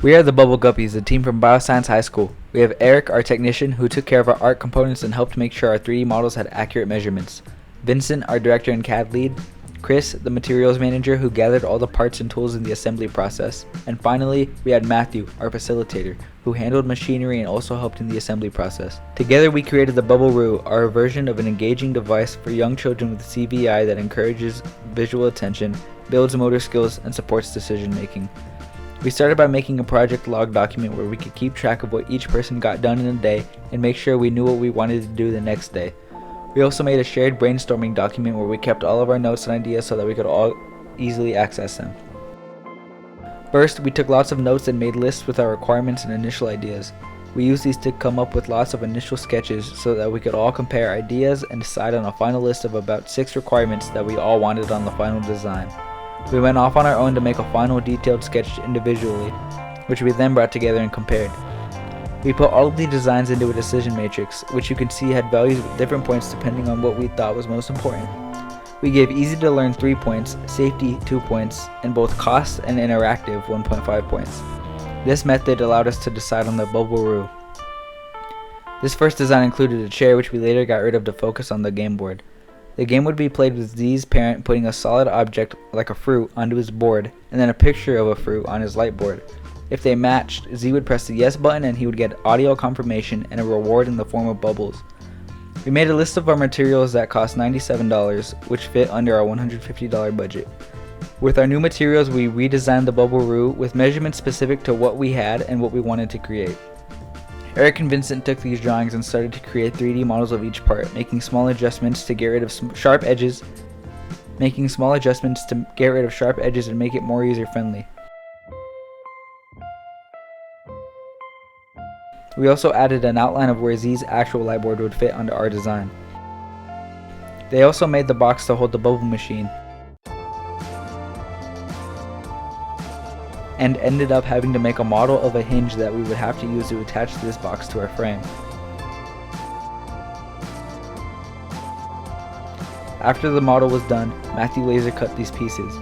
We are the Bubble Guppies, a team from Bioscience High School. We have Eric, our technician, who took care of our art components and helped make sure our 3D models had accurate measurements. Vincent, our director and CAD lead. Chris, the materials manager, who gathered all the parts and tools in the assembly process. And finally, we had Matthew, our facilitator, who handled machinery and also helped in the assembly process. Together we created the Bubble Roo, our version of an engaging device for young children with CVI that encourages visual attention, builds motor skills, and supports decision making. We started by making a project log document where we could keep track of what each person got done in a day and make sure we knew what we wanted to do the next day. We also made a shared brainstorming document where we kept all of our notes and ideas so that we could all easily access them. First, we took lots of notes and made lists with our requirements and initial ideas. We used these to come up with lots of initial sketches so that we could all compare ideas and decide on a final list of about 6 requirements that we all wanted on the final design. We went off on our own to make a final detailed sketch individually, which we then brought together and compared. We put all of the designs into a decision matrix, which you can see had values with different points depending on what we thought was most important. We gave easy to learn 3 points, safety 2 points, and both cost and interactive 1.5 points. This method allowed us to decide on the Bubble Roo. This first design included a chair, which we later got rid of to focus on the game board. The game would be played with Z's parent putting a solid object like a fruit onto his board and then a picture of a fruit on his light board. If they matched, Z would press the yes button and he would get audio confirmation and a reward in the form of bubbles. We made a list of our materials that cost $97, which fit under our $150 budget. With our new materials, we redesigned the Bubble Roo with measurements specific to what we had and what we wanted to create. Eric and Vincent took these drawings and started to create 3D models of each part, making small adjustments to get rid of sharp edges and make it more user-friendly. We also added an outline of where Z's actual light board would fit onto our design. They also made the box to hold the bubble machine, and ended up having to make a model of a hinge that we would have to use to attach this box to our frame. After the model was done, Matthew laser cut these pieces.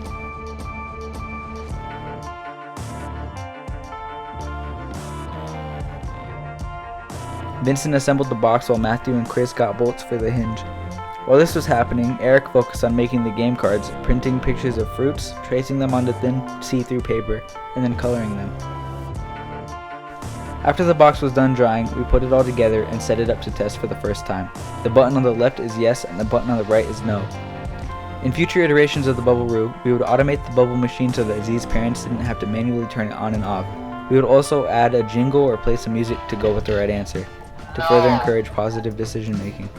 Vincent assembled the box while Matthew and Chris got bolts for the hinge. While this was happening, Eric focused on making the game cards, printing pictures of fruits, tracing them onto thin see-through paper, and then coloring them. After the box was done drying, we put it all together and set it up to test for the first time. The button on the left is yes and the button on the right is no. In future iterations of the Bubble Roo, we would automate the bubble machine so that Z's parents didn't have to manually turn it on and off. We would also add a jingle or play some music to go with the right answer, to further encourage positive decision making.